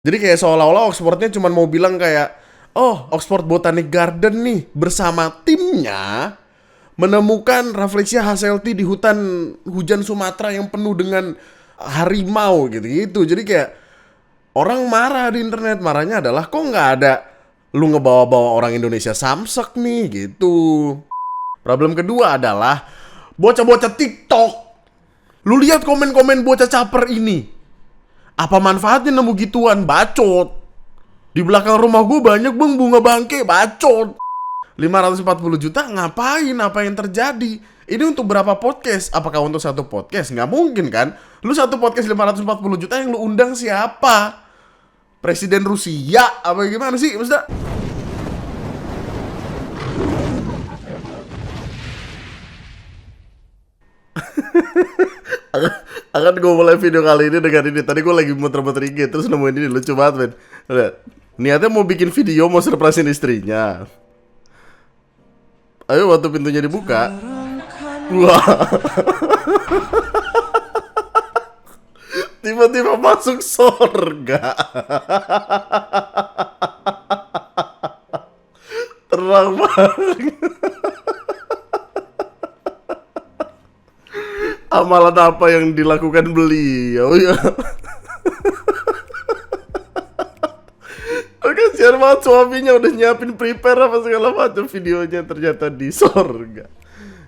Jadi kayak seolah-olah Oxfordnya cuma mau bilang kayak, oh, Oxford Botanic Garden nih bersama timnya menemukan Rafflesia hasselti di hutan hujan Sumatera yang penuh dengan harimau gitu-gitu. Jadi kayak orang marah di internet, marahnya adalah kok nggak ada lu ngebawa-bawa orang Indonesia samsek nih gitu. Problem kedua adalah bocah-bocah TikTok. Lu lihat komen-komen bocah caper ini. Apa manfaatnya nemu gituan? Bacot. Di belakang rumah gue banyak bang bunga bangke. Bacot. 540 juta ngapain? Apa yang terjadi? Ini untuk berapa podcast? Apakah untuk satu podcast? Nggak mungkin kan? Lu satu podcast 540 juta yang lu undang siapa? Presiden Rusia? Apa gimana sih? Maksudnya akan gue mulai video kali ini dengan ini. Tadi gue lagi muter-muter IG terus nemuin ini lucu banget men. Lihat. Niatnya mau bikin video mau surprisein istrinya. Ayo waktu pintunya dibuka. Wah. Tiba-tiba masuk surga. Terang banget. Amalan apa yang dilakukan beliau ya? Kasihan banget suaminya udah nyiapin prepare apa segala macam, videonya ternyata di sorga.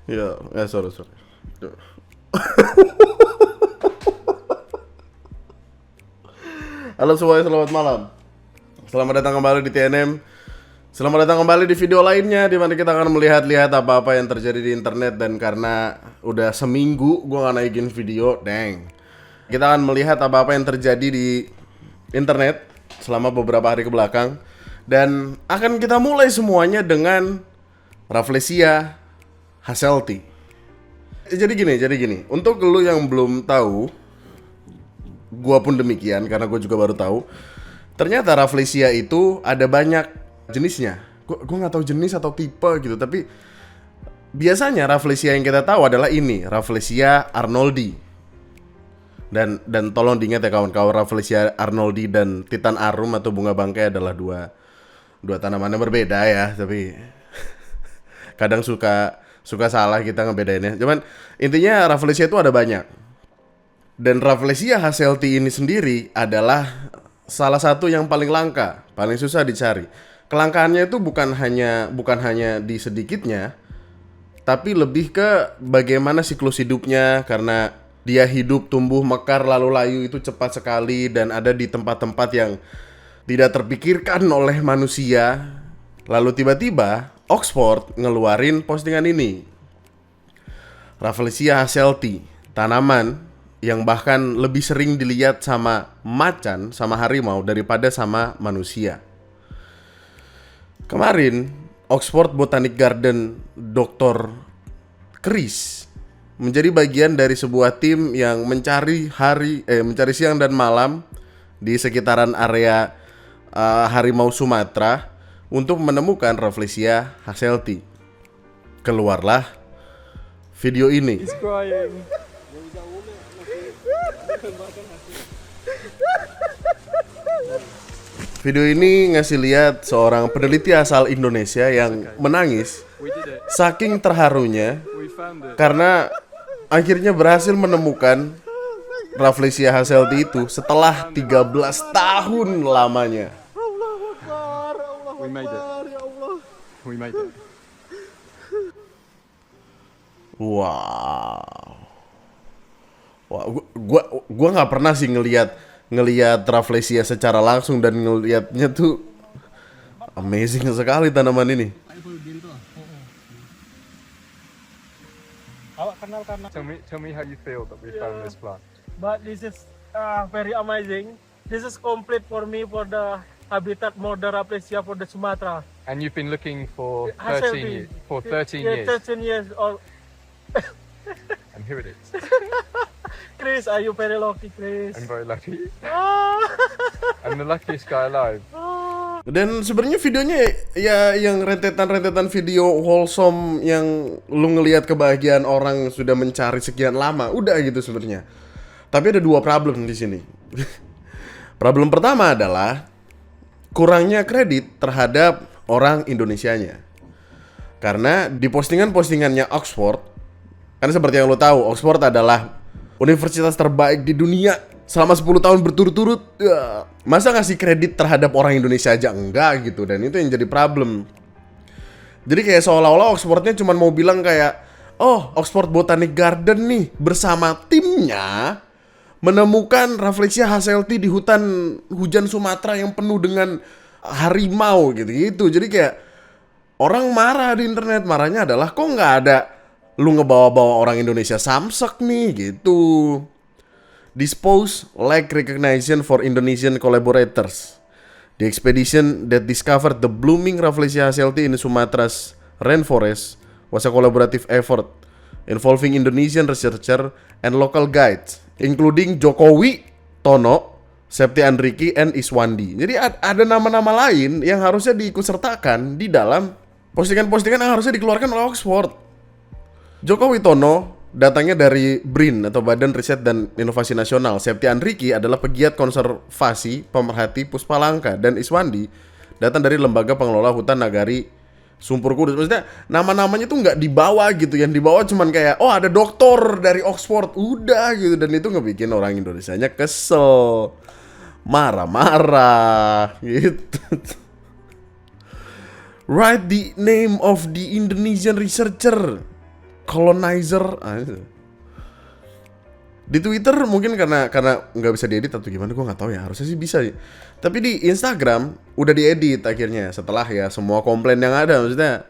Ya, sorry. Halo semuanya, selamat malam. Selamat datang kembali di TNM. Selamat datang kembali di video lainnya di mana kita akan melihat-lihat apa-apa yang terjadi di internet. Dan karena udah seminggu gue gak naikin video, kita akan melihat apa-apa yang terjadi di internet selama beberapa hari ke belakang. Dan akan kita mulai semuanya dengan Rafflesia hasselti. Jadi gini, untuk lu yang belum tahu, gua pun demikian karena gue juga baru tahu. Ternyata Rafflesia itu ada banyak jenisnya. Gue nggak tahu jenis atau tipe gitu, tapi biasanya Rafflesia yang kita tahu adalah ini, Rafflesia arnoldi. Dan tolong diingat ya kawan-kawan, Rafflesia arnoldi dan Titan arum atau bunga bangkai adalah dua tanaman yang berbeda ya, tapi kadang suka salah kita ngebedainnya. Cuman intinya Rafflesia itu ada banyak. Dan Rafflesia hasselti ini sendiri adalah salah satu yang paling langka, paling susah dicari. Kelangkaannya itu bukan hanya di sedikitnya, tapi lebih ke bagaimana siklus hidupnya, karena dia hidup, tumbuh, mekar, lalu layu itu cepat sekali dan ada di tempat-tempat yang tidak terpikirkan oleh manusia. Lalu tiba-tiba Oxford ngeluarin postingan ini. Rafflesia hasselti, tanaman yang bahkan lebih sering dilihat sama macan, sama harimau daripada sama manusia. Kemarin Oxford Botanic Garden Dr. Chris menjadi bagian dari sebuah tim yang mencari siang dan malam di sekitaran area harimau Sumatera untuk menemukan Rafflesia hasselti. Keluarlah video ini. Video ini ngasih lihat seorang peneliti asal Indonesia yang menangis saking terharunya karena akhirnya berhasil menemukan Rafflesia hasselti itu setelah 13 tahun lamanya. We made it. Wow. Wah, gua nggak pernah sih ngelihat Rafflesia secara langsung, dan ngelihatnya tuh amazing sekali tanaman ini. Awak kenal karena Tell me how you feel that we found this plant. but this is very amazing. This is complete for me for the habitat model Rafflesia for the Sumatra. And you've been looking for 13 Hasselti. years. For 13 Yeah, years. 13 years old. And here it is. Chris, are you very lucky, Chris? I'm very lucky. Ah. I'm the luckiest guy alive. Dan sebenarnya videonya ya yang rentetan video wholesome yang lu ngelihat kebahagiaan orang sudah mencari sekian lama, udah gitu sebenarnya. Tapi ada dua problem di sini. Problem pertama adalah kurangnya kredit terhadap orang Indonesianya. Karena di postingan-postingannya Oxford, kan seperti yang lo tahu, Oxford adalah universitas terbaik di dunia selama 10 tahun berturut-turut. Masa ngasih kredit terhadap orang Indonesia aja enggak gitu, dan itu yang jadi problem. Jadi kayak seolah-olah Oxfordnya cuma mau bilang kayak, oh, Oxford Botanic Garden nih bersama timnya menemukan Rafflesia hasselti di hutan hujan Sumatera yang penuh dengan harimau gitu-gitu. Jadi kayak orang marah di internet, marahnya adalah kok nggak ada lu ngebawa-bawa orang Indonesia samsek nih gitu. Dispose lack recognition for Indonesian collaborators. The expedition that discovered the blooming Rafflesia hasselti in Sumatra's rainforest was a collaborative effort involving Indonesian researcher and local guides, including Jokowi, Tono, Septi Andriki, and Iswandi. Jadi ada nama-nama lain yang harusnya diikutsertakan di dalam postingan-postingan yang harusnya dikeluarkan oleh Oxford. Jokowi Tono datangnya dari BRIN atau Badan Riset dan Inovasi Nasional. Septi Andriki adalah pegiat konservasi pemerhati Puspalangka, dan Iswandi datang dari Lembaga Pengelola Hutan Nagari Sumpur Kudus. Maksudnya nama-namanya tuh nggak dibawa gitu, yang dibawa cuman kayak oh ada doktor dari Oxford, udah gitu, dan itu ngebikin orang Indonesianya kesel, marah-marah gitu. Write the name of the Indonesian researcher, colonizer. Di Twitter mungkin karena nggak bisa diedit atau gimana, gue nggak tahu ya, harusnya sih bisa. Tapi di Instagram udah diedit akhirnya setelah ya semua komplain yang ada. Maksudnya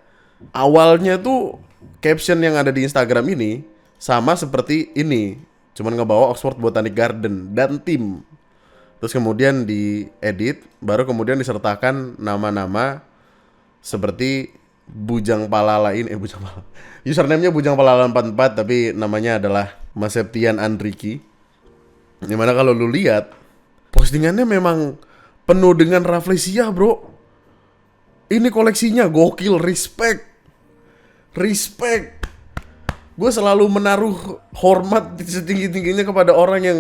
awalnya tuh caption yang ada di Instagram ini sama seperti ini, cuman ngebawa Oxford Botanic Garden dan tim. Terus kemudian diedit, baru kemudian disertakan nama-nama seperti Bujang Palala ini, Bujang Palala. Username-nya Bujang Palala 44, tapi namanya adalah Mas Septian Andriki. Dimana kalau lu lihat postingannya memang penuh dengan Rafflesia, bro. Ini koleksinya gokil, respect. Gue selalu menaruh hormat setinggi-tingginya kepada orang yang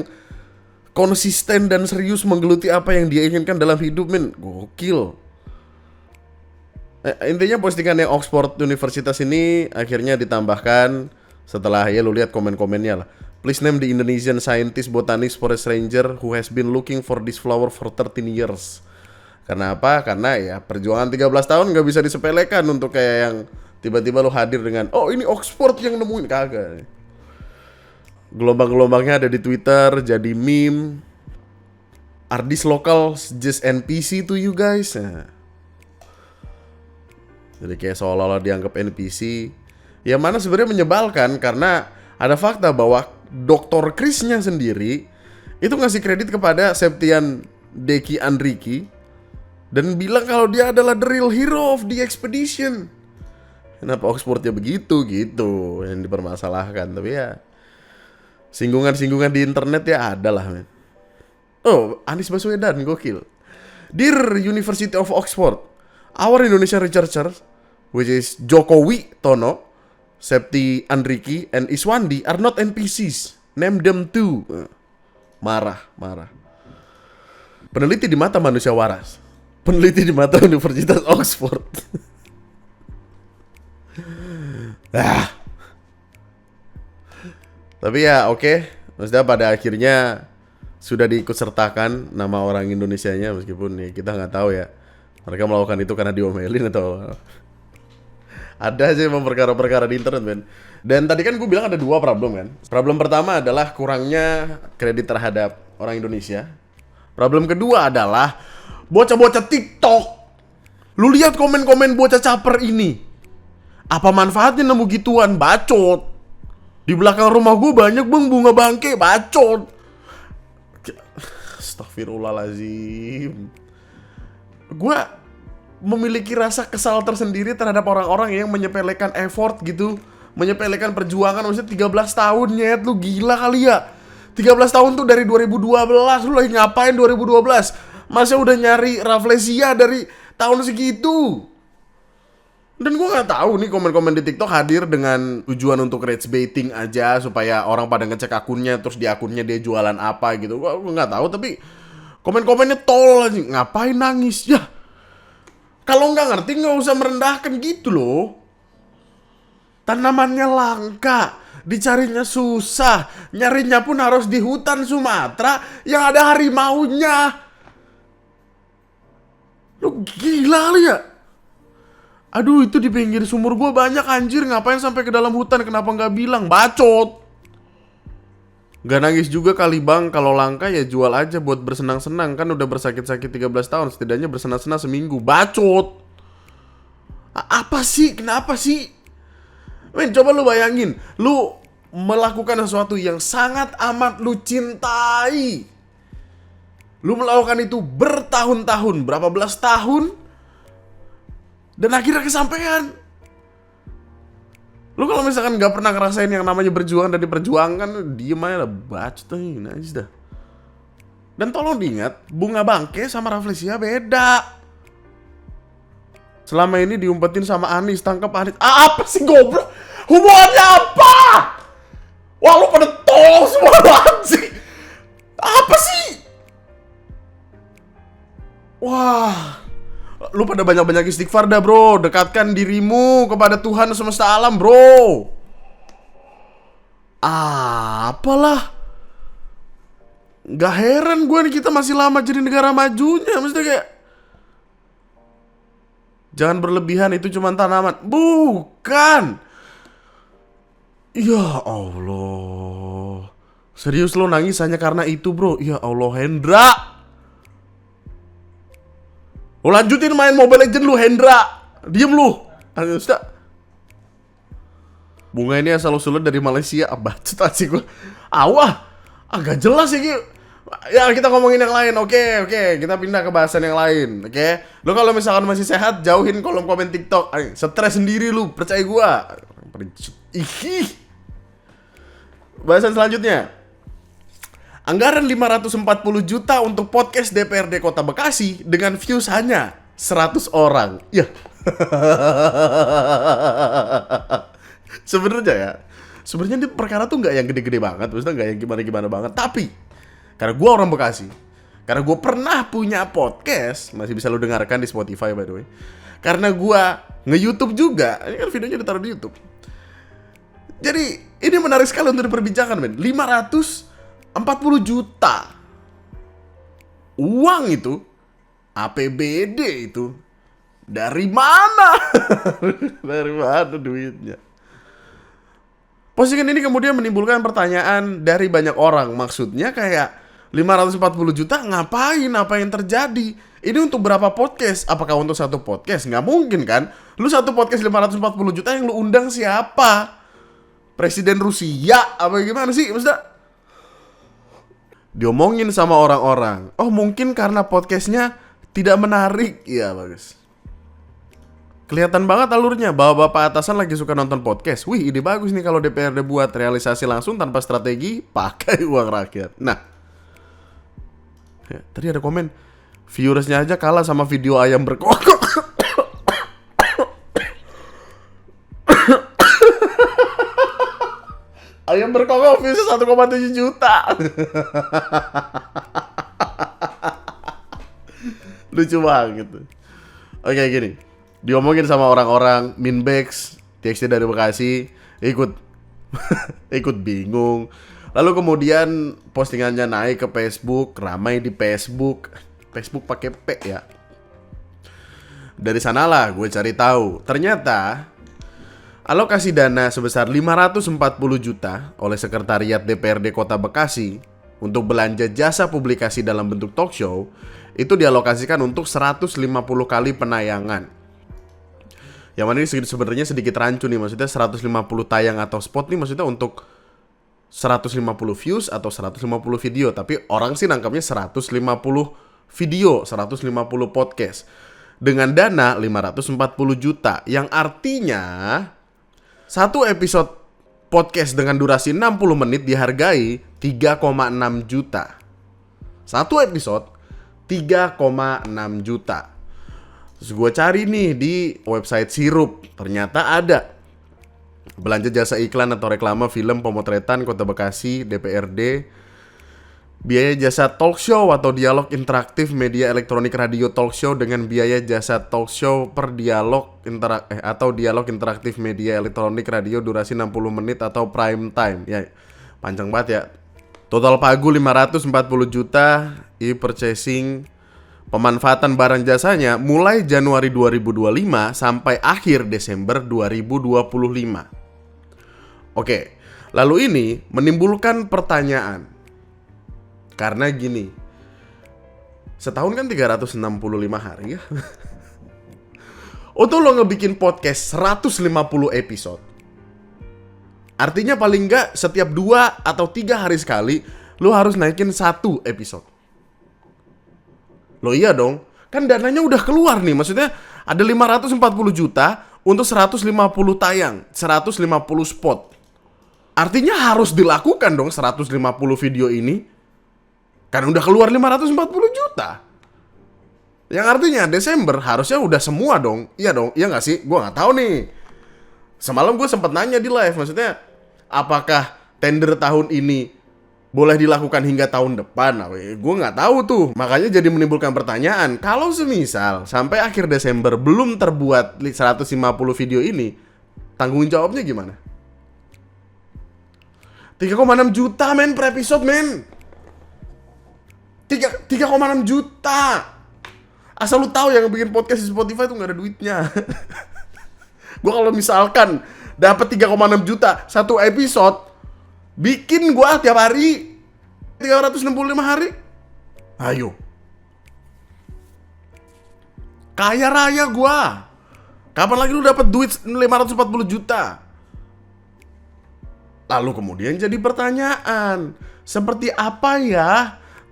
konsisten dan serius menggeluti apa yang dia inginkan dalam hidup, men. Gokil. Intinya postingan yang Oxford Universitas ini akhirnya ditambahkan setelah ya lu lihat komen-komennya lah. Please name the Indonesian scientist, botanist, forest ranger who has been looking for this flower for 13 years. Karena apa? Karena ya perjuangan 13 tahun gak bisa disepelekan untuk kayak yang tiba-tiba lu hadir dengan oh ini Oxford yang nemuin, kagak. Gelombang-gelombangnya ada di Twitter, jadi meme. Are these locals just NPC to you guys? Nah. Jadi kayak seolah-olah dianggap NPC. Yang mana sebenarnya menyebalkan karena ada fakta bahwa Dr. Chris-nya sendiri itu ngasih kredit kepada Septian Deki Andriki dan bilang kalau dia adalah the real hero of the expedition. Kenapa Oxfordnya begitu gitu yang dipermasalahkan. Tapi ya singgungan-singgungan di internet ya ada lah, men. Oh, Anies Baswedan gokil. Dear University of Oxford, our Indonesian researchers, which is Jokowi Tono, Septi Andriki, and Iswandi are not NPCs. Name them too. Marah. Peneliti di mata manusia waras. Peneliti di mata Universitas Oxford. Tapi ya oke. Maksudnya pada akhirnya sudah diikutsertakan nama orang Indonesianya, meskipun ya kita nggak tahu ya mereka melakukan itu karena diomelin atau ada aja memang perkara-perkara di internet, men. Dan tadi kan gue bilang ada dua problem kan. Problem pertama adalah kurangnya kredit terhadap orang Indonesia. Problem kedua adalah bocah-bocah TikTok. Lu lihat komen-komen bocah caper ini. Apa manfaatnya nemu gituan? Bacot. Di belakang rumah gue banyak bang bunga bangke, bacot. Astagfirullahaladzim. Gue memiliki rasa kesal tersendiri terhadap orang-orang yang menyepelekan effort gitu, menyepelekan perjuangan. Maksudnya 13 tahun, nyet, lu gila kali ya. 13 tahun tuh dari 2012, lu lagi ngapain 2012? Masa udah nyari Rafflesia dari tahun segitu? Dan gue gak tahu nih komen-komen di TikTok hadir dengan tujuan untuk rage baiting aja supaya orang pada ngecek akunnya, terus di akunnya dia jualan apa gitu. Gue gak tahu, tapi Komen-komennya tol aja. Ngapain nangis? Ya, kalau nggak ngerti nggak usah merendahkan gitu loh. Tanamannya langka, dicarinya susah, nyarinya pun harus di hutan Sumatera yang ada harimaunya. Lu gila lu ya? Aduh, itu di pinggir sumur gua banyak anjir, ngapain sampai ke dalam hutan, kenapa nggak bilang? Bacot. Gak nangis juga kali bang, kalau langka ya jual aja buat bersenang-senang. Kan udah bersakit-sakit 13 tahun, setidaknya bersenang-senang seminggu. Bacot. Apa sih? Kenapa sih? Men, coba lu bayangin, lu melakukan sesuatu yang sangat amat lu cintai. Lu melakukan itu bertahun-tahun, berapa belas tahun, dan akhirnya kesampaian. Lu kalau misalkan gak pernah ngerasain yang namanya berjuang dan diperjuangkan, diem aja lah, bacot aja, najis dah. Dan tolong diingat, bunga bangke sama Rafflesia beda. Selama ini diumpetin sama Anis, tangkap Anis. Apa sih goblok? Hubungannya apa? Wah, lu pada tolong semua banget sih. Apa sih? Wah, lu pada banyak-banyak istighfar dah bro. Dekatkan dirimu kepada Tuhan semesta alam bro. Apalah. Gak heran gue nih, kita masih lama jadi negara majunya. Maksudnya kayak, jangan berlebihan, itu cuma tanaman. Bukan. Ya Allah. Serius lo nangis hanya karena itu bro? Ya Allah Hendra. Lo lanjutin main Mobile Legends lu Hendra. Diem lu. Sudah. Bunga ini asal usulnya dari Malaysia. Bacot sih gue. Awah. Agak jelas sih. Ya kita ngomongin yang lain. Oke. Kita pindah ke bahasan yang lain. Oke. Lo kalau misalkan masih sehat, jauhin kolom komen TikTok. Stres sendiri lu. Percaya gue. Bahasan selanjutnya. Anggaran 540 juta untuk podcast DPRD Kota Bekasi dengan views hanya 100 orang. Ya. Sebenarnya ini perkara tuh nggak yang gede-gede banget, maksudnya nggak yang gimana-gimana banget. Tapi karena gue orang Bekasi, karena gue pernah punya podcast, masih bisa lo dengarkan di Spotify by the way. Karena gue nge-YouTube juga, ini kan videonya ditaruh di YouTube. Jadi ini menarik sekali untuk diperbincangkan, men. 540 juta uang itu, APBD itu, dari mana? Dari mana duitnya? Postingan ini kemudian menimbulkan pertanyaan dari banyak orang. Maksudnya kayak 540 juta ngapain? Apa yang terjadi? Ini untuk berapa podcast? Apakah untuk satu podcast? Nggak mungkin kan? Lu satu podcast 540 juta yang lu undang siapa? Presiden Rusia? Apa gimana sih? Maksudnya diomongin sama orang-orang. Oh mungkin karena podcastnya tidak menarik. Iya bagus. Kelihatan banget alurnya, bahwa bapak atasan lagi suka nonton podcast. Wih, ide bagus nih kalau DPRD buat realisasi langsung tanpa strategi, pakai uang rakyat. Nah, ya, tadi ada komen, viewersnya aja kalah sama video ayam berkokok. Ayam berkokok viewsnya 1,7 juta. Lucu banget. Oke, gini. Diomongin sama orang-orang, Minbex, TXT dari Bekasi, ikut bingung. Lalu kemudian postingannya naik ke Facebook, ramai di Facebook. Facebook pakai P ya. Dari sanalah gue cari tahu. Ternyata alokasi dana sebesar 540 juta oleh Sekretariat DPRD Kota Bekasi untuk belanja jasa publikasi dalam bentuk talk show itu dialokasikan untuk 150 kali penayangan. Yang mana ini sebenarnya sedikit rancu nih, maksudnya 150 tayang atau spot nih maksudnya untuk 150 views atau 150 video, tapi orang sih nangkapnya 150 video, 150 podcast dengan dana 540 juta, yang artinya satu episode podcast dengan durasi 60 menit dihargai 3,6 juta. Satu episode 3,6 juta. Terus gue cari nih di website Sirup, ternyata ada belanja jasa iklan atau reklame film pemotretan Kota Bekasi DPRD biaya jasa talk show atau dialog interaktif media elektronik radio talk show dengan biaya jasa talk show per dialog atau dialog interaktif media elektronik radio durasi 60 menit atau prime time. Ya, panjang banget ya. Total pagu 540 juta, e-purchasing, pemanfaatan barang jasanya mulai Januari 2025 sampai akhir Desember 2025. Oke, lalu ini menimbulkan pertanyaan. Karena gini, setahun kan 365 hari ya. Untuk lo ngebikin podcast 150 episode, artinya paling nggak setiap 2 atau 3 hari sekali lo harus naikin 1 episode. Lo iya dong, kan dananya udah keluar nih. Maksudnya ada 540 juta untuk 150 tayang, 150 spot. Artinya harus dilakukan dong 150 video ini. Kan udah keluar 540 juta. Yang artinya Desember harusnya udah semua dong. Iya dong, iya gak sih? Gue gak tahu nih. Semalam gue sempat nanya di live. Maksudnya, apakah tender tahun ini boleh dilakukan hingga tahun depan? Nah, gue gak tahu tuh. Makanya jadi menimbulkan pertanyaan. Kalau semisal sampai akhir Desember belum terbuat 150 video ini, tanggung jawabnya gimana? 3,6 juta men per episode men. 3,6 juta. Asal lu tahu yang bikin podcast di Spotify tuh gak ada duitnya. Gua kalau misalkan dapat 3,6 juta satu episode, bikin gua tiap hari 365 hari. Ayo. Kaya raya gua. Kapan lagi lu dapat duit 540 juta? Lalu kemudian jadi pertanyaan, seperti apa ya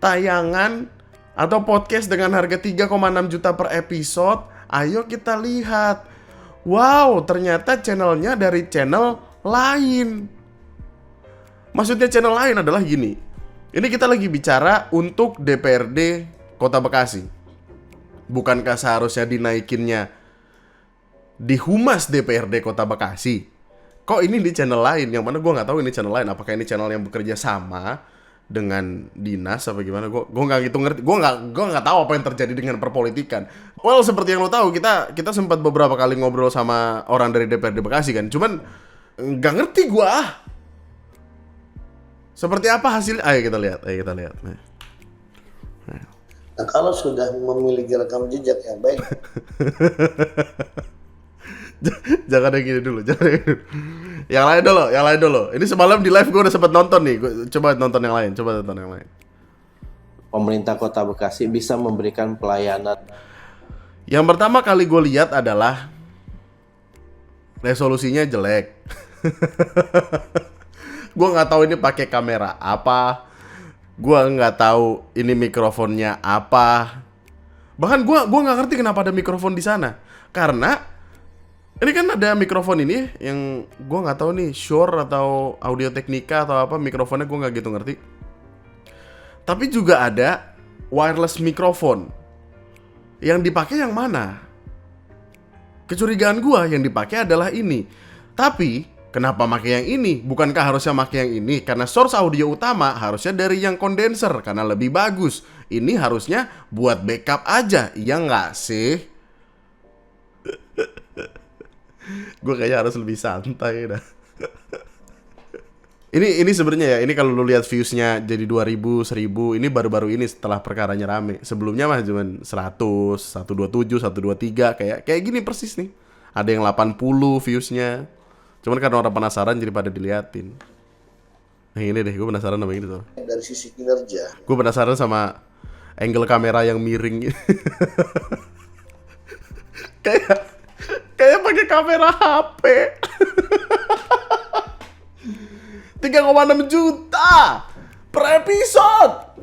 tayangan atau podcast dengan harga 3,6 juta per episode? Ayo kita lihat. Wow, ternyata channelnya dari channel lain. Maksudnya channel lain adalah gini. Ini kita lagi bicara untuk DPRD Kota Bekasi. Bukankah seharusnya dinaikinnya di Humas DPRD Kota Bekasi? Kok ini di channel lain? Yang mana gue nggak tahu ini channel lain. Apakah ini channel yang bekerja sama dengan dinas apa gimana? Gue nggak gitu ngerti. Gue nggak tahu apa yang terjadi dengan perpolitikan. Well, seperti yang lo tahu, kita sempat beberapa kali ngobrol sama orang dari DPRD Bekasi kan. Cuman nggak ngerti gue. Seperti apa hasilnya? Ayo kita lihat. Nah, kalau sudah memiliki rekam jejak yang baik, jangan yang gini dulu, Yang lain dulu. Ini semalam di live gue udah sempat nonton nih. Coba nonton yang lain. pemerintah Kota Bekasi bisa memberikan pelayanan. Yang pertama kali gue lihat adalah resolusinya jelek. Gue nggak tahu ini pakai kamera apa. Gue nggak tahu ini mikrofonnya apa. Bahkan gue nggak ngerti kenapa ada mikrofon di sana. Karena ini kan ada mikrofon ini yang gue nggak tahu nih Shure atau Audio Technica atau apa, mikrofonnya gue nggak gitu ngerti. Tapi juga ada wireless mikrofon. Yang dipakai yang mana? Kecurigaan gue yang dipakai adalah ini. Tapi kenapa pakai yang ini? Bukankah harusnya pakai yang ini? Karena source audio utama harusnya dari yang kondenser karena lebih bagus. Ini harusnya buat backup aja, iya nggak sih? Gue kayaknya harus lebih santai dah. Ini sebenarnya ya, ini kalau lu lihat viewsnya jadi 2000, 1000, ini baru-baru ini setelah perkaranya rame. Sebelumnya mah cuman 100, 127, 123 kayak gini persis nih. Ada yang 80 viewsnya. Cuman karena orang penasaran jadi pada diliatin. Nah ini deh, gue penasaran sama ini tuh. Dari sisi kinerja, Gue penasaran sama angle kamera yang miring. Kayak pakai kamera HP. 3,6 juta per episode.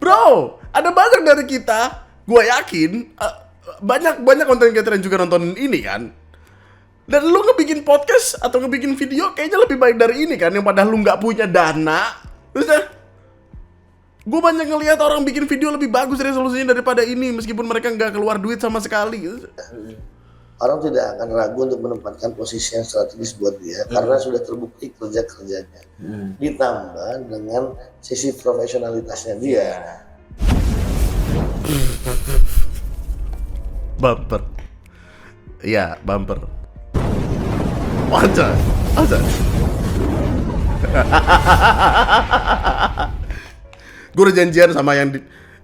Bro, ada banyak dari kita, gue yakin banyak konten creator yang juga nonton ini kan. Dan lu ngebikin podcast atau ngebikin video kayaknya lebih baik dari ini kan, yang padahal lu nggak punya dana. Terus gue banyak ngelihat orang bikin video lebih bagus resolusinya daripada ini, meskipun mereka nggak keluar duit sama sekali. orang tidak akan ragu untuk menempatkan posisi yang strategis buat dia karena sudah terbukti kerja-kerjanya. Ditambah dengan sisi profesionalitasnya dia. Bumper. Iya, bumper. Aja. Gue udah janjian sama yang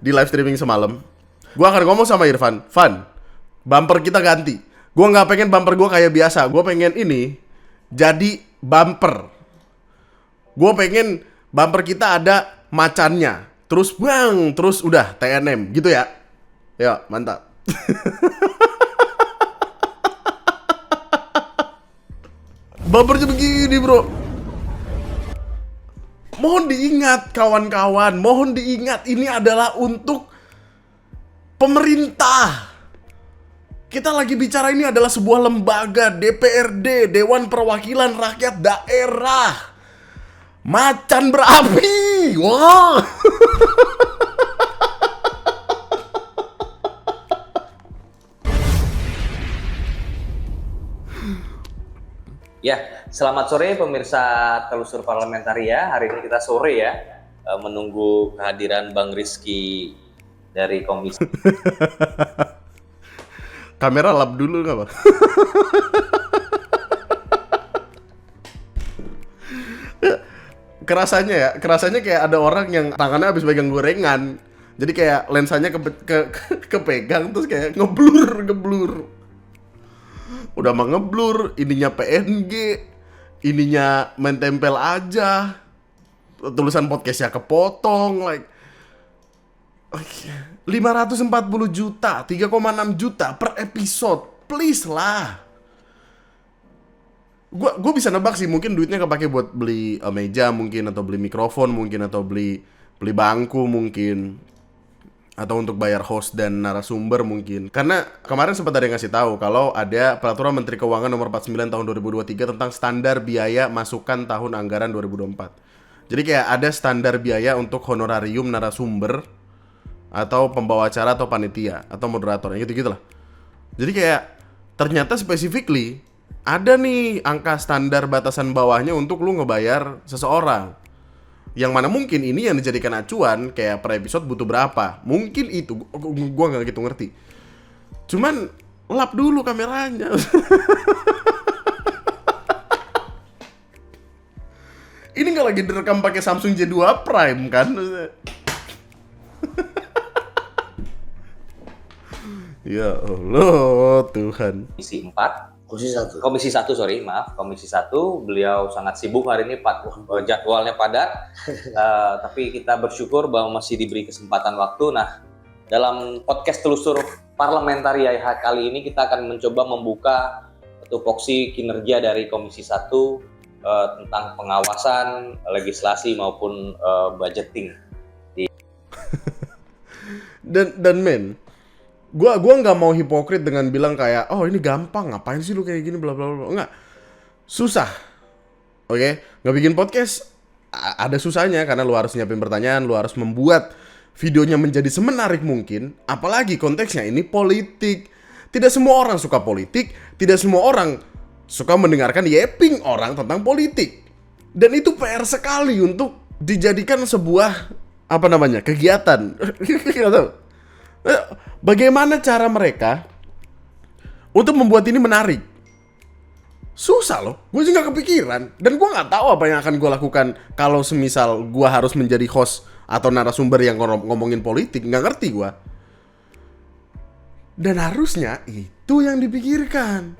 di live streaming semalam. Gue akan ngomong sama Irfan, Van, bumper kita ganti. Gue nggak pengen bumper gue kayak biasa. Gue pengen ini jadi bumper. Gue pengen bumper kita ada macannya. Terus bang, terus udah TNM gitu ya. Ya, mantap. Bumpernya begini, bro. Mohon diingat kawan-kawan, mohon diingat ini adalah untuk pemerintah. Kita lagi bicara ini adalah sebuah lembaga DPRD, Dewan Perwakilan Rakyat Daerah. Macan berapi. Wow. Ya, selamat sore pemirsa Telusur Parlamentaria. Hari ini kita sore ya, menunggu kehadiran Bang Rizky dari Komisi. Kamera lap dulu nggak, Bang? Kerasanya kayak ada orang yang tangannya habis pegang gorengan. Jadi kayak lensanya kepegang terus kayak ngeblur. Udah mah ngeblur, ininya PNG, ininya main tempel aja. Tulisan podcastnya kepotong, like 540 juta, 3,6 juta per episode. Please lah. Gue bisa nebak sih, mungkin duitnya kepake buat beli meja mungkin, atau beli mikrofon mungkin, atau beli bangku mungkin, atau untuk bayar host dan narasumber mungkin. Karena kemarin sempat ada yang ngasih tahu kalau ada Peraturan Menteri Keuangan Nomor 49 Tahun 2023 tentang standar biaya masukan tahun anggaran 2024. Jadi kayak ada standar biaya untuk honorarium narasumber atau pembawa acara atau panitia atau moderator, gitu-gitu lah. Jadi kayak ternyata specifically ada nih angka standar batasan bawahnya untuk lu ngebayar seseorang. Yang mana mungkin ini yang dijadikan acuan kayak per episode butuh berapa. Mungkin itu, gue gak gitu ngerti. Cuman lap dulu kameranya. Ini gak lagi direkam pakai Samsung J2 Prime kan? Ya Allah Tuhan. Komisi 4. Komisi 1. Komisi 1. Beliau sangat sibuk hari ini, jadwalnya padat. Tapi kita bersyukur bahwa masih diberi kesempatan waktu. Nah, dalam podcast Telusur Parlamentaria kali ini kita akan mencoba membuka tupoksi kinerja dari Komisi 1 tentang pengawasan, legislasi maupun budgeting. Dan men, gua nggak mau hipokrit dengan bilang kayak, oh ini gampang, ngapain sih lu kayak gini, bla bla bla. Enggak, susah. Oke, nggak bikin podcast ada susahnya karena lu harus nyiapin pertanyaan, lu harus membuat videonya menjadi semenarik mungkin. Apalagi konteksnya ini politik. Tidak semua orang suka politik, tidak semua orang suka mendengarkan yapping orang tentang politik. Dan itu PR sekali untuk dijadikan sebuah kegiatan. Bagaimana cara mereka untuk membuat ini menarik? Susah loh, gue sih gak kepikiran. Dan gue gak tahu apa yang akan gue lakukan kalau semisal gue harus menjadi host atau narasumber yang ngomongin politik. Gak ngerti gue. Dan harusnya itu yang dipikirkan.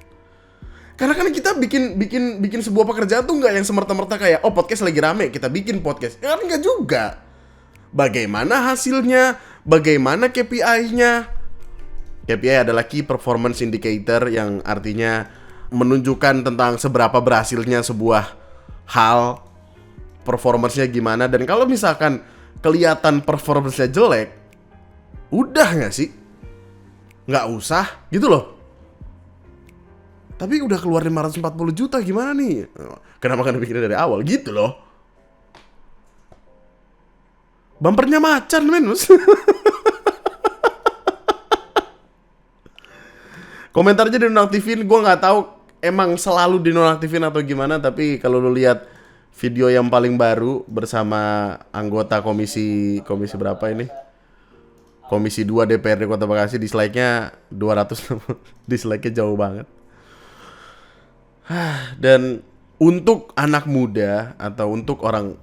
Karena kan kita bikin sebuah pekerjaan tuh gak yang semerta-merta kayak, oh podcast lagi rame, kita bikin podcast. Ya kan gak juga. Bagaimana hasilnya? Bagaimana KPI-nya? KPI adalah Key Performance Indicator, yang artinya menunjukkan tentang seberapa berhasilnya sebuah hal, performance-nya gimana. Dan kalau misalkan kelihatan performance-nya jelek, udah gak sih? Nggak usah gitu loh. Tapi udah keluar 540 juta gimana nih? Kenapa kan bikinnya dari awal gitu loh? Bumpernya macan men. Komentarnya dinonaktifin, gue nggak tahu emang selalu dinonaktifin atau gimana, tapi kalau lu lihat video yang paling baru bersama anggota komisi berapa ini? Komisi 2 DPRD Kota Bekasi, dislike-nya 200, dislike-nya jauh banget. Dan untuk anak muda atau untuk orang,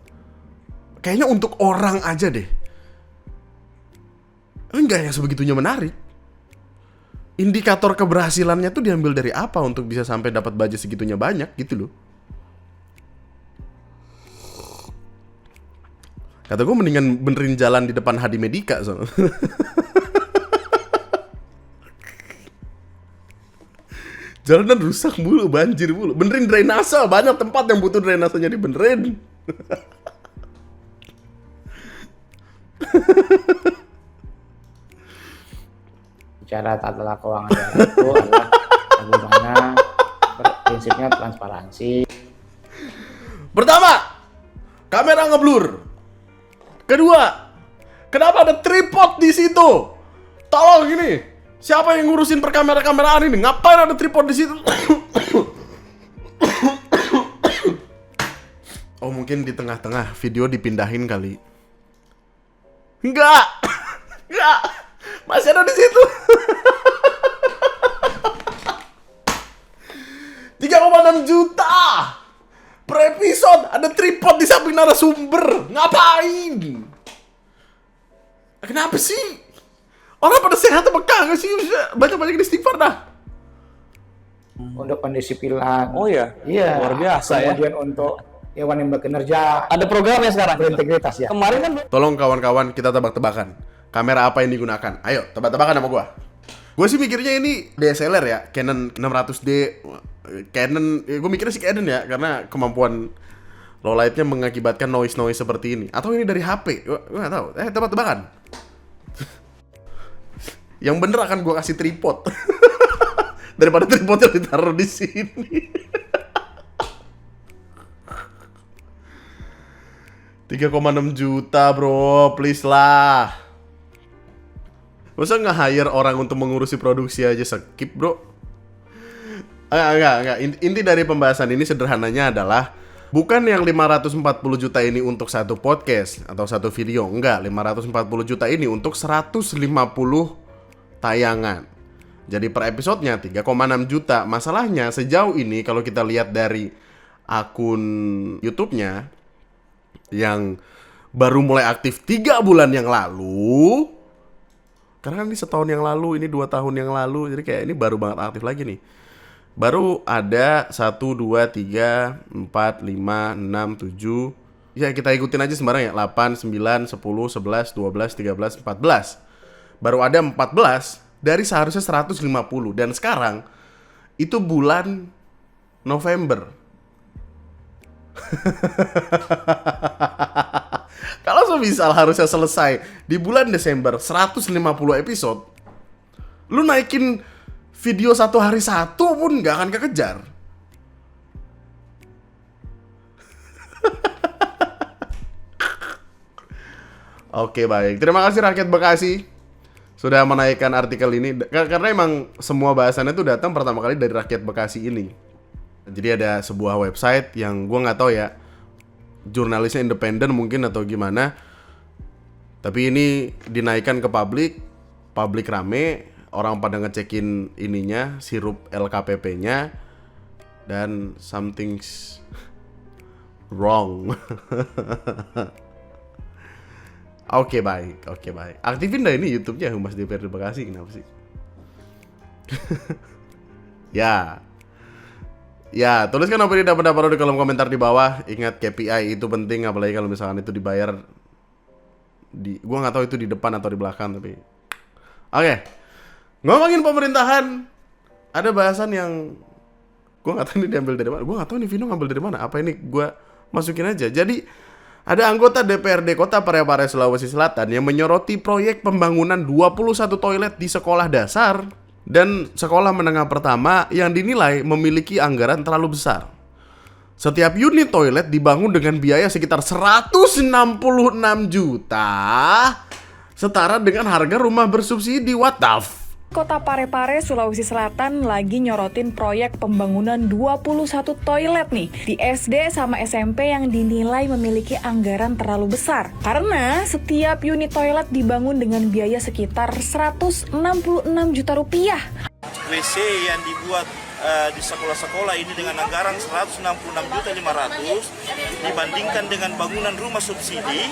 kayaknya untuk orang aja deh, enggak yang sebegitunya menarik. Indikator keberhasilannya tuh diambil dari apa untuk bisa sampai dapat budget segitunya banyak gitu loh. Kata gue mendingan benerin jalan di depan Hadi Medika soalnya. Jalanan rusak mulu, banjir mulu. Benerin drainase, banyak tempat yang butuh drainasenya dibenerin. Bicara tata keuangan daerah itu adalah bagaimana prinsipnya transparansi. Pertama, kamera ngeblur. Kedua, kenapa ada tripod di situ? Tolong gini, siapa yang ngurusin perkamera-kameraan ini? Ngapain ada tripod di situ? Oh, mungkin di tengah-tengah video dipindahin kali. Enggak. Enggak. Masih ada di situ. 3,6 juta per episode, ada tripod di samping narasumber. Ngapain? Kenapa sih? Orang pada sehat apa kagak sih? Banyak-banyak istighfar dah. Untuk pendisiplinan. Oh ya, Iya. luar biasa ya. Kemudian untuk dewan yang bekerja Ada programnya sekarang. berintegritas ya. Kemarin kan Tolong kawan-kawan kita tebak-tebakan. Kamera apa yang digunakan? Ayo, tebak-tebakan sama gua. Gue sih mikirnya ini DSLR ya, Canon 600D. Canon, gue mikirnya sih Canon ya, karena kemampuan low light-nya mengakibatkan noise-noise seperti ini. Atau ini dari HP, gue gak tahu. Tebak-tebakan. Yang bener akan gue kasih tripod. Daripada tripodnya ditaruh di sini. 3,6 juta bro, please lah. Masa nge-hire orang untuk mengurusi produksi aja skip bro? Enggak. Inti dari pembahasan ini sederhananya adalah bukan yang 540 juta ini untuk satu podcast atau satu video. Enggak, 540 juta ini untuk 150 tayangan. Jadi per episodenya 3,6 juta. Masalahnya sejauh ini kalau kita lihat dari akun YouTube-nya yang baru mulai aktif 3 bulan yang lalu. Karena kan ini setahun yang lalu, ini 2 tahun yang lalu. Jadi kayak ini baru banget aktif lagi nih. Baru ada 1, 2, 3, 4, 5, 6, 7. Ya kita ikutin aja sembarang ya. 8, 9, 10, 11, 12, 13, 14. Baru ada 14 dari seharusnya 150. Dan sekarang itu bulan November. Kalau semisal harusnya selesai di bulan Desember 150 episode, lu naikin video 1 hari 1 pun gak akan kekejar. Oke baik, terima kasih rakyat Bekasi sudah menaikkan artikel ini. Karena emang semua bahasannya tuh datang pertama kali dari rakyat Bekasi ini. Jadi ada sebuah website yang gue nggak tahu ya, jurnalisnya independen mungkin atau gimana. Tapi ini dinaikkan ke publik rame, orang pada ngecekin ininya, sirup LKPP-nya, dan something's wrong. Oke baik. Aktifin dah ini YouTube-nya Humas DPRD Bekasi, kenapa sih? Ya, tuliskan apa yang dapat di kolom komentar di bawah. Ingat KPI itu penting, apalagi kalau misalkan itu dibayar gua nggak tahu itu di depan atau di belakang tapi. Oke. Ngomongin pemerintahan, ada bahasan yang gua nggak tahu ini diambil dari mana. Gua nggak tahu ini Vino ngambil dari mana. Apa ini gua masukin aja. Jadi ada anggota DPRD Kota Parepare Sulawesi Selatan yang menyoroti proyek pembangunan 21 toilet di sekolah dasar dan sekolah menengah pertama yang dinilai memiliki anggaran terlalu besar. Setiap unit toilet dibangun dengan biaya sekitar 166 juta, setara dengan harga rumah bersubsidi. What the Kota Parepare, Sulawesi Selatan lagi nyorotin proyek pembangunan 21 toilet nih di SD sama SMP yang dinilai memiliki anggaran terlalu besar. Karena setiap unit toilet dibangun dengan biaya sekitar 166 juta rupiah. WC yang dibuat di sekolah-sekolah ini dengan anggaran 166.500.000 dibandingkan dengan bangunan rumah subsidi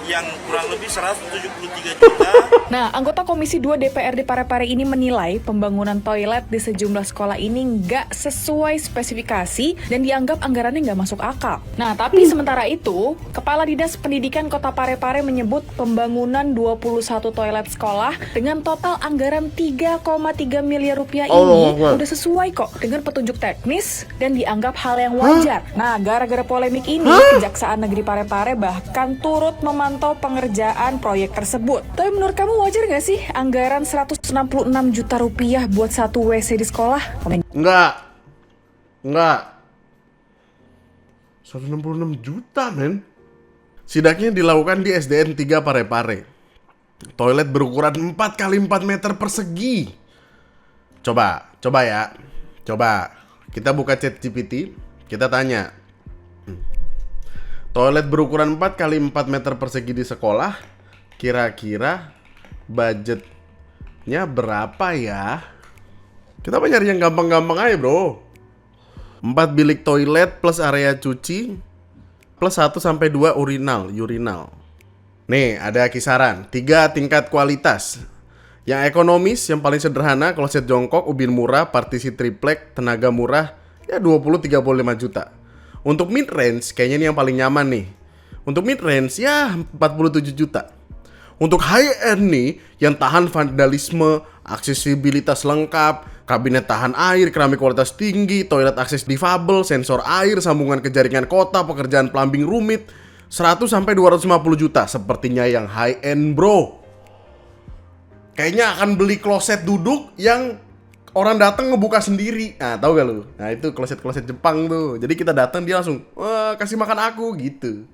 yang kurang lebih 173 juta. Nah, anggota Komisi 2 DPRD Parepare ini menilai pembangunan toilet di sejumlah sekolah ini nggak sesuai spesifikasi dan dianggap anggarannya nggak masuk akal. Nah, tapi sementara itu, Kepala Dinas Pendidikan Kota Parepare menyebut pembangunan 21 toilet sekolah dengan total anggaran 3,3 miliar rupiah ini udah sesuai kok dengan petunjuk teknis dan dianggap hal yang wajar. Nah, gara-gara polemik ini, Kejaksaan Negeri Parepare bahkan turut memantau pengerjaan proyek tersebut. Tapi menurut kamu wajar nggak sih anggaran 166 juta rupiah buat satu WC di sekolah? Enggak. 166 juta, men. Sidaknya dilakukan di SDN 3 Parepare. Toilet berukuran 4 kali 4 meter persegi. Coba ya. Coba. Kita buka ChatGPT, kita tanya. Toilet berukuran 4 kali 4 meter persegi di sekolah, kira-kira budgetnya berapa ya? Kita mau nyari yang gampang-gampang aja, bro. 4 bilik toilet plus area cuci plus 1-2 urinal. Nih, ada kisaran 3 tingkat kualitas. Yang ekonomis, yang paling sederhana, kloset jongkok, ubin murah, partisi triplek, tenaga murah, ya 20-35 juta. Untuk mid range, kayaknya ini yang paling nyaman nih. Untuk mid range, ya 47 juta. Untuk high end nih, yang tahan vandalisme, aksesibilitas lengkap, kabinet tahan air, keramik kualitas tinggi, toilet akses difabel, sensor air, sambungan ke jaringan kota, pekerjaan plumbing rumit, 100-250 juta. Sepertinya yang high end, bro. Kayaknya akan beli kloset duduk yang orang datang ngebuka sendiri. Nah, tahu gak lu? Nah, itu kloset-kloset Jepang tuh. Jadi kita datang dia langsung, "Wah, kasih makan aku," gitu.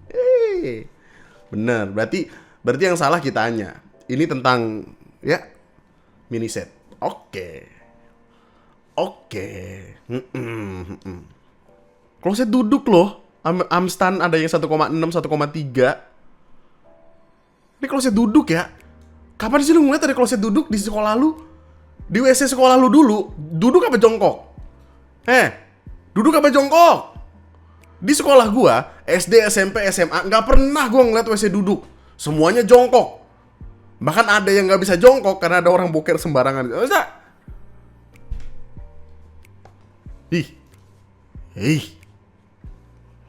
Bener. Berarti yang salah kitanya. Ini tentang ya mini set. Oke. Kloset duduk loh. Amstan ada yang 1,6, 1,3. Ini kloset duduk ya. Kapan sih lu ngeliat ada kloset duduk di sekolah lu? Di WC sekolah lu dulu, duduk apa jongkok? Duduk apa jongkok? Di sekolah gua, SD, SMP, SMA, nggak pernah gua ngeliat WC duduk. Semuanya jongkok. Bahkan ada yang nggak bisa jongkok karena ada orang boker sembarangan. Masa?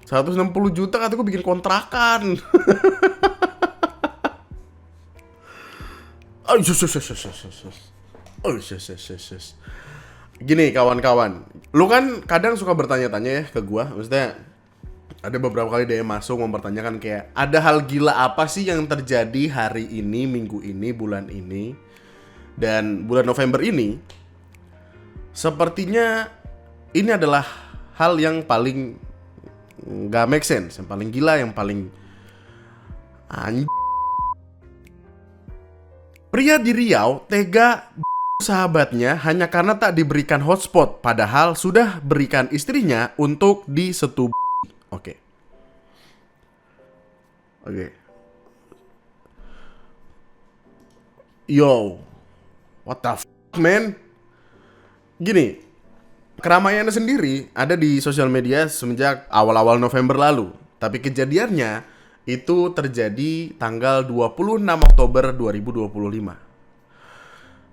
160 juta kata gua bikin kontrakan. Gini kawan-kawan, lu kan kadang suka bertanya-tanya ya ke gua. Maksudnya ada beberapa kali DM masuk mempertanyakan kayak, ada hal gila apa sih yang terjadi hari ini, minggu ini, bulan ini, dan bulan November ini. Sepertinya ini adalah hal yang paling gak make sense, yang paling gila, yang paling Pria di Riau tega sahabatnya hanya karena tak diberikan hotspot, padahal sudah berikan istrinya untuk disetubuhi. Oke. Yo, what the man? Gini, keramaiannya sendiri ada di sosial media semenjak awal-awal November lalu. Tapi kejadiannya itu terjadi tanggal 26 Oktober 2025.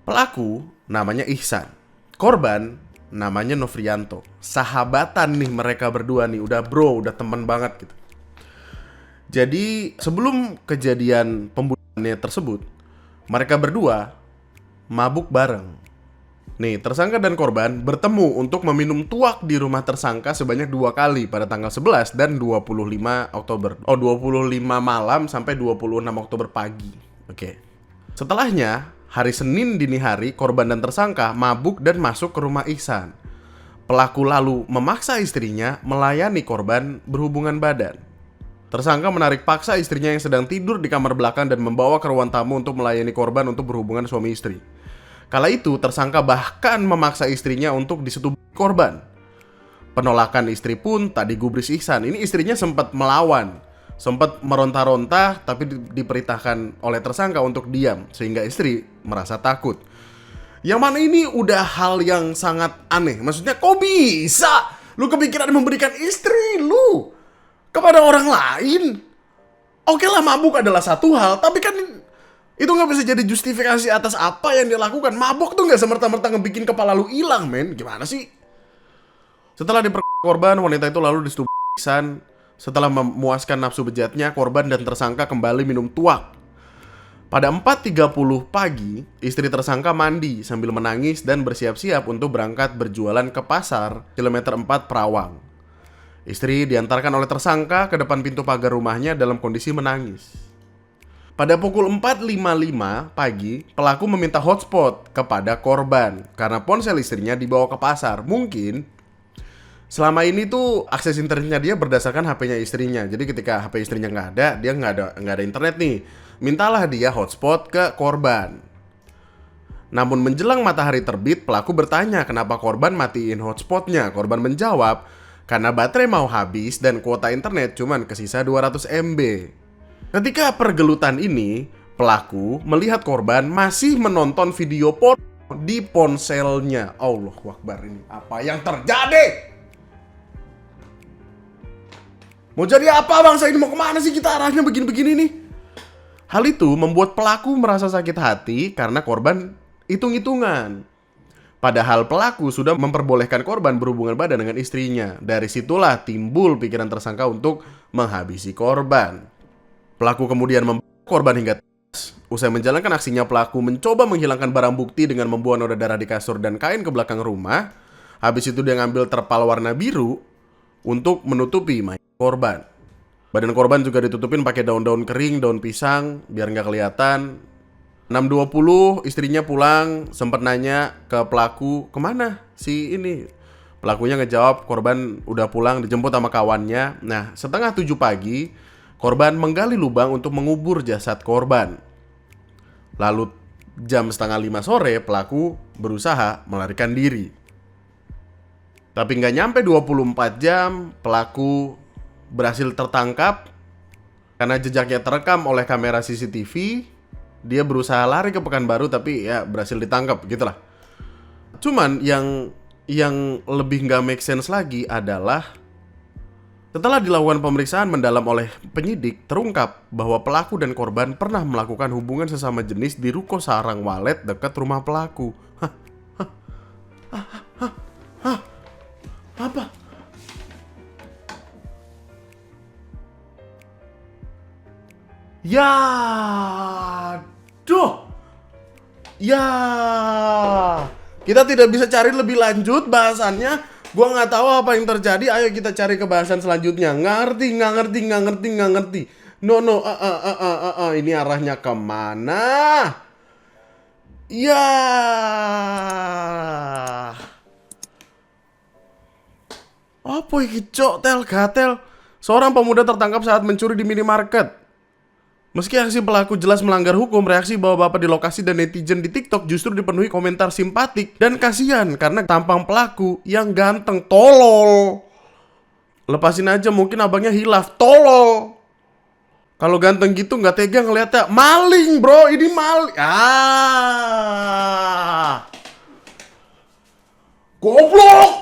Pelaku namanya Ihsan. Korban namanya Novrianto. Sahabatan nih mereka berdua nih, udah udah teman banget gitu. Jadi sebelum kejadian pembunuhannya tersebut, mereka berdua mabuk bareng. Nih, tersangka dan korban bertemu untuk meminum tuak di rumah tersangka sebanyak 2 kali pada tanggal 11 dan 25 Oktober. 25 malam sampai 26 Oktober pagi. Oke. Setelahnya, hari Senin dini hari, korban dan tersangka mabuk dan masuk ke rumah Ihsan. Pelaku lalu memaksa istrinya melayani korban berhubungan badan. Tersangka menarik paksa istrinya yang sedang tidur di kamar belakang dan membawa ke ruang tamu untuk melayani korban untuk berhubungan suami istri. Kala itu tersangka bahkan memaksa istrinya untuk disetubuhi korban. Penolakan istri pun tak digubris Ihsan. Ini istrinya sempat melawan, sempat meronta-ronta, tapi diperintahkan oleh tersangka untuk diam, sehingga istri merasa takut. Yang mana ini udah hal yang sangat aneh. Maksudnya kok bisa lu kepikiran memberikan istri lu kepada orang lain? Oke lah, mabuk adalah satu hal, tapi kan itu nggak bisa jadi justifikasi atas apa yang dia lakukan. Mabuk tuh nggak semerta-merta ngebikin kepala lu hilang, men. Gimana sih? Setelah korban, wanita itu lalu disetubuhi Ihsan. Setelah memuaskan nafsu bejatnya, korban dan tersangka kembali minum tuak. Pada 4.30 pagi, istri tersangka mandi sambil menangis dan bersiap-siap untuk berangkat berjualan ke pasar kilometer 4 Perawang. Istri diantarkan oleh tersangka ke depan pintu pagar rumahnya dalam kondisi menangis. Pada pukul 4.55 pagi, pelaku meminta hotspot kepada korban karena ponsel istrinya dibawa ke pasar. Mungkin selama ini tuh akses internetnya dia berdasarkan HP-nya istrinya. Jadi ketika HP istrinya nggak ada, dia nggak ada internet nih. Mintalah dia hotspot ke korban. Namun menjelang matahari terbit, pelaku bertanya kenapa korban matiin hotspotnya. Korban menjawab, karena baterai mau habis dan kuota internet cuman kesisa 200 MB. Ketika pergelutan ini, pelaku melihat korban masih menonton video porno di ponselnya. Allahu Akbar, ini apa yang terjadi? Mau jadi apa bangsa ini? Mau kemana sih kita arahnya begini-begini nih? Hal itu membuat pelaku merasa sakit hati karena korban hitung-hitungan. Padahal pelaku sudah memperbolehkan korban berhubungan badan dengan istrinya. Dari situlah timbul pikiran tersangka untuk menghabisi korban. Pelaku kemudian membawa korban hingga tewas. Usai menjalankan aksinya, pelaku mencoba menghilangkan barang bukti dengan membuang noda darah di kasur dan kain ke belakang rumah. Habis itu dia ngambil terpal warna biru untuk menutupi mayat korban. Badan korban juga ditutupin pakai daun-daun kering, daun pisang, biar nggak kelihatan. 6.20 istrinya pulang, sempat nanya ke pelaku, kemana si ini? Pelakunya ngejawab korban udah pulang, dijemput sama kawannya. Nah, setengah 7 pagi, korban menggali lubang untuk mengubur jasad korban. Lalu jam setengah 5 sore, pelaku berusaha melarikan diri. Tapi nggak nyampe 24 jam, pelaku berhasil tertangkap. Karena jejaknya terekam oleh kamera CCTV, dia berusaha lari ke Pekanbaru tapi ya berhasil ditangkap gitulah. Cuman yang lebih nggak make sense lagi adalah setelah dilakukan pemeriksaan mendalam oleh penyidik, terungkap bahwa pelaku dan korban pernah melakukan hubungan sesama jenis di ruko sarang walet dekat rumah pelaku. Apa? Ya, ya, kita tidak bisa cari lebih lanjut bahasannya. Gua nggak tahu apa yang terjadi. Ayo kita cari ke bahasan selanjutnya. Nggak ngerti. No. Ini arahnya kemana? Ya. Apa ini cok gatel? Seorang pemuda tertangkap saat mencuri di minimarket. Meski aksi pelaku jelas melanggar hukum, reaksi bapak-bapak di lokasi dan netizen di TikTok justru dipenuhi komentar simpatik dan kasihan karena tampang pelaku yang ganteng, tolol. Lepasin aja, mungkin abangnya hilaf, tolol. Kalau ganteng gitu nggak tega ngeliatnya, maling bro, ini maling. Goblok.